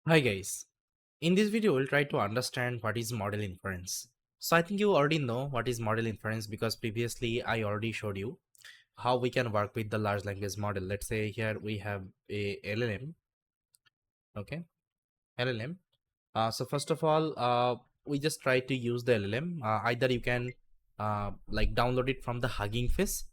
Hi guys, in this video we'll try to understand what is model inference. So I think you already know what is model inference because previously I already showed you how we can work with the large language model. Let's say here we have a LLM, okay, LLM. So first of all, we just try to use the LLM. Either you can like download it from the Hugging Face.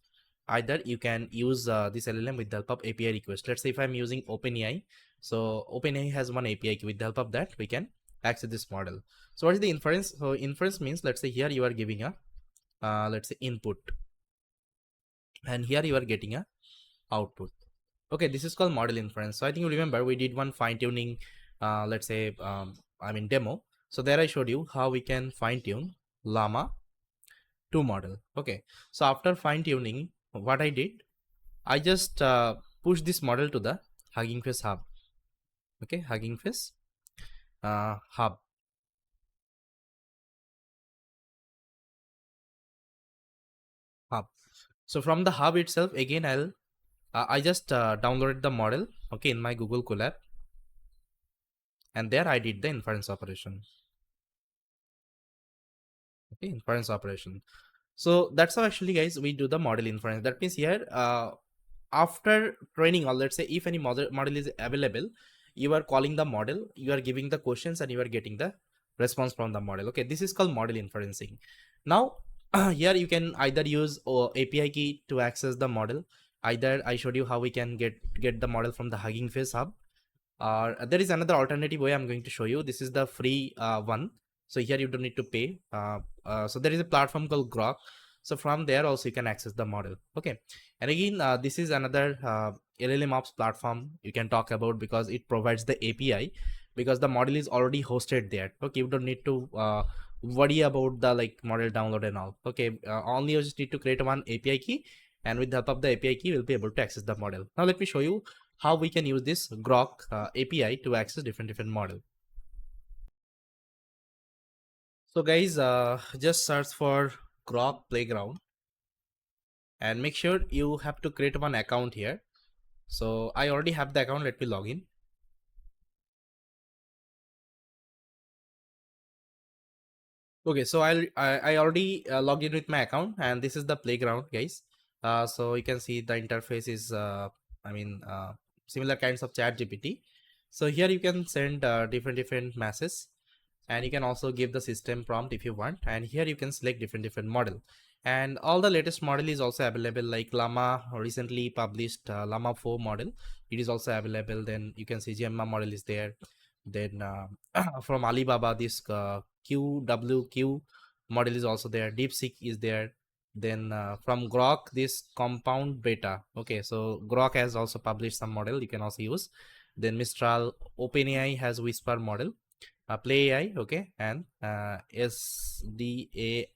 Either you can use this LLM with the help of API request. Let's say if I'm using OpenAI, so OpenAI has one API key. With the help of that, we can access this model. So what is the inference? So inference means, let's say here you are giving a let's say input, and here you are getting a output. Okay, this is called model inference. So I think you remember we did one fine tuning, let's say, demo. So there I showed you how we can fine tune Llama 2 model. Okay, so after fine tuning, what I did, I just push this model to the Hugging Face hub. Okay, Hugging Face hub. Hub. So from the hub itself, again, I just downloaded the model. Okay, in my Google Colab, and there I did the inference operation. Okay, inference operation. So that's how actually guys we do the model inference. That means here after training, or let's say if any model is available, you are calling the model, you are giving the questions, and you are getting the response from the model. Okay, this is called model inferencing. Now here you can either use API key to access the model. Either I showed you how we can get the model from the Hugging Face hub, or there is another alternative way I'm going to show you. This is the free one. So here you don't need to pay. So there is a platform called Grok. So from there also you can access the model. Okay, and again this is another LLMops platform you can talk about because it provides the API, because the model is already hosted there. Okay, you don't need to worry about the like model download and all. Okay, only you just need to create one API key, and with the help of the API key we'll be able to access the model. Now let me show you how we can use this Grok API to access different model. So guys, just search for Grok Playground and make sure you have to create one account here. So I already have the account. Let me log in. Okay, so I already logged in with my account, and this is the playground, guys. So you can see the interface is I mean similar kinds of chat GPT. So here you can send different messages, and you can also give the system prompt if you want, and here you can select different model, and all the latest model is also available, like Llama recently published Llama 4 model. It is also available. Then you can see Gemma model is there. Then from Alibaba, this QWQ model is also there. DeepSeek is there. Then from Grok, this compound beta. Okay, so Grok has also published some model you can also use. Then Mistral, OpenAI has Whisper model, Play AI, okay, and SDAIA.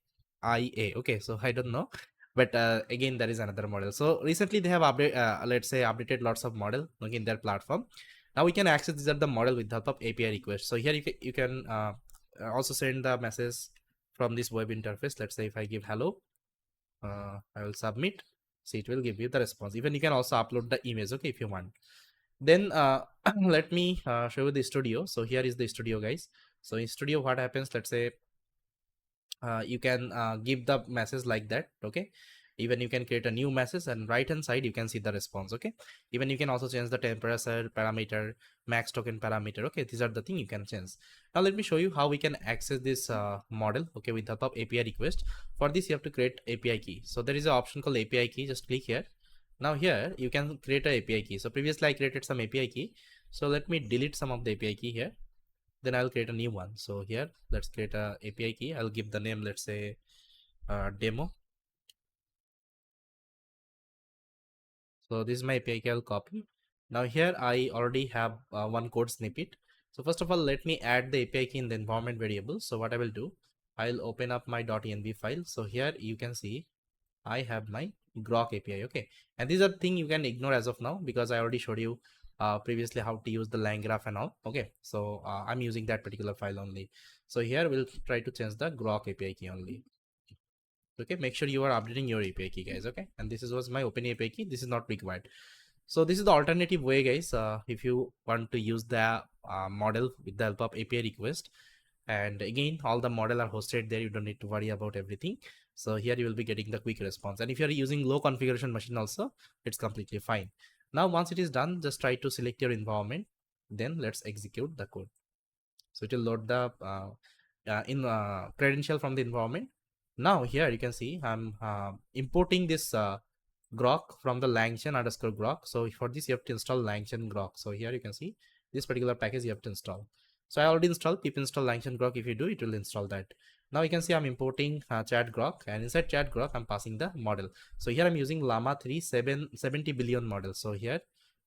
Okay, so I don't know, but again there is another model. So recently they have let's say updated lots of model, okay, in their platform. Now we can access these are the model with the help of API request. So here you can also send the message from this web interface. Let's say if I give hello, I will submit. See, it will give you the response. Even you can also upload the image, okay, if you want. Then let me show you the studio. So here is the studio, guys. So in studio, what happens, let's say you can give the message like that. Okay, even you can create a new message, and right hand side you can see the response. Okay, even you can also change the temperature parameter, max token parameter. Okay, these are the thing you can change. Now let me show you how we can access this model, okay, with the help of API request. For this you have to create API key. So there is an option called API key. Just click here. Now here you can create a API key. So previously I created some API key, so let me delete some of the API key here. Then I'll create a new one. So here let's create a API key. I'll give the name, let's say demo. So this is my API key. I'll copy. Now here I already have one code snippet. So first of all, let me add the API key in the environment variable. So what I will do, I'll open up my .env file. So here you can see I have my Grok API. Okay, and these are things you can ignore as of now because I already showed you previously how to use the line graph and all. Okay, so I'm using that particular file only. So here we'll try to change the Grok API key only. Okay, make sure you are updating your API key, guys. Okay, and this was my open API key. This is not required. So this is the alternative way, guys. If you want to use the model with the help of API request, and again, all the model are hosted there. You don't need to worry about everything. So here you will be getting the quick response. And if you're using low configuration machine also, it's completely fine. Now, once it is done, just try to select your environment. Then let's execute the code. So it will load the credential from the environment. Now here you can see I'm importing this grok from the langchain underscore grok. So for this you have to install langchain grok. So here you can see this particular package you have to install. So I already installed pip install langchain grok. If you do, it will install that. Now you can see I'm importing chat grok, and inside chat grok I'm passing the model. So here I'm using llama 3 70 billion model. So here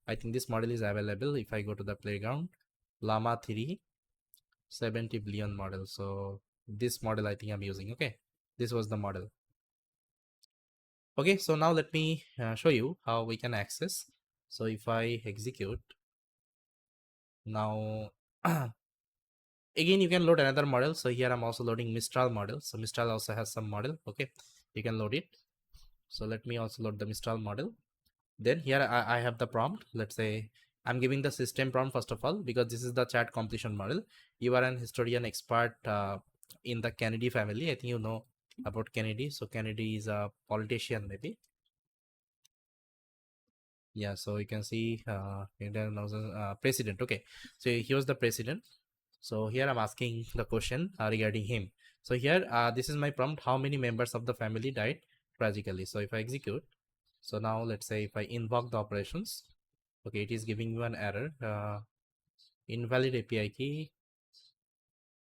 I think this model is available. If I go to the playground, llama 3 70 billion model. So this model I think I'm using. Okay, this was the model. Okay, so now let me show you how we can access. So if I execute now, again you can load another model. So here I'm also loading Mistral model. So Mistral also has some model. Okay, you can load it. So let me also load the Mistral model. Then here I have the prompt. Let's say I'm giving the system prompt first of all, because this is the chat completion model. You are an historian expert in the Kennedy family. I think you know about Kennedy. So Kennedy is a politician maybe. Yeah, so you can see president. Okay, so here's the president. So here I'm asking the question regarding him. So here this is my prompt. How many members of the family died tragically? So if I execute, so now let's say if I invoke the operations, okay, it is giving you an error. Invalid API key.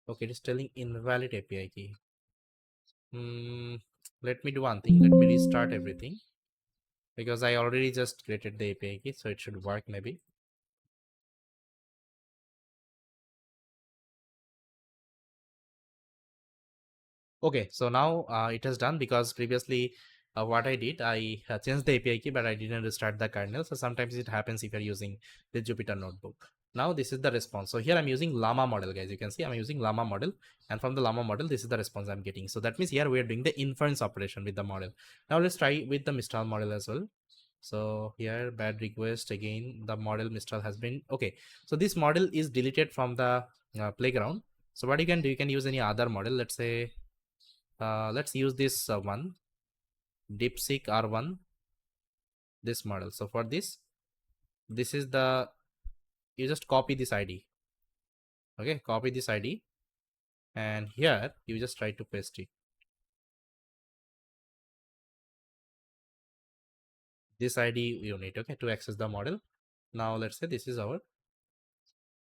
Okay, it is telling invalid API key. Let me do one thing. Let me restart everything, because I already just created the API key, so it should work maybe. Okay, so now it has done, because previously what I did, I changed the API key, but I didn't restart the kernel. So sometimes it happens if you're using the Jupyter notebook. Now this is the response. So here I'm using llama model, guys. You can see I'm using llama model, and from the llama model, this is the response I'm getting. So that means here we are doing the inference operation with the model. Now let's try with the Mistral model as well. So here bad request, again the model Mistral has been okay. So this model is deleted from the playground. So what you can do, you can use any other model. Let's say let's use this one, DeepSeek R1, this model. So for this is the, you just copy this ID. Okay, copy this ID, and here you just try to paste it. This ID you need, okay, to access the model. Now let's say this is our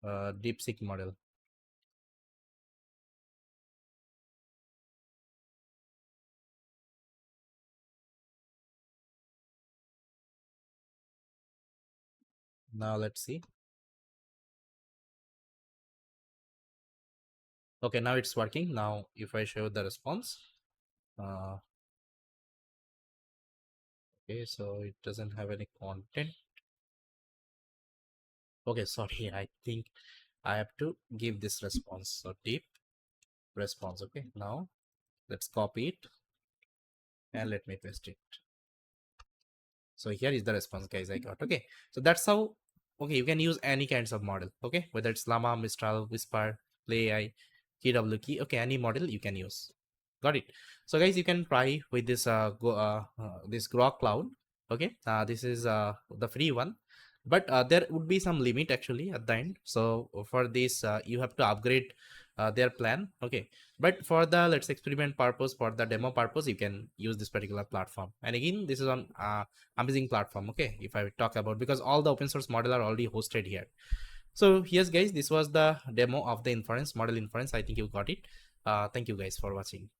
DeepSeek model. Now let's see. Okay, now it's working. Now if I show the response, okay, so it doesn't have any content. Okay, sorry, I think I have to give this response. So deep response. Okay, now let's copy it and let me paste it. So here is the response, guys, I got. Okay, so that's how, okay, you can use any kinds of model. Okay, whether it's llama, Mistral, Whisper, Play AI, KWK, okay, any model you can use. Got it. So guys, you can try with this this grok cloud. Okay, this is the free one, but there would be some limit actually at the end. So for this you have to upgrade their plan. Okay, but for the, let's experiment purpose, for the demo purpose, you can use this particular platform. And again, this is on amazing platform. Okay, if I talk about, because all the open source model are already hosted here. So yes guys, this was the demo of the inference model inference. I think you got it. Thank you guys for watching.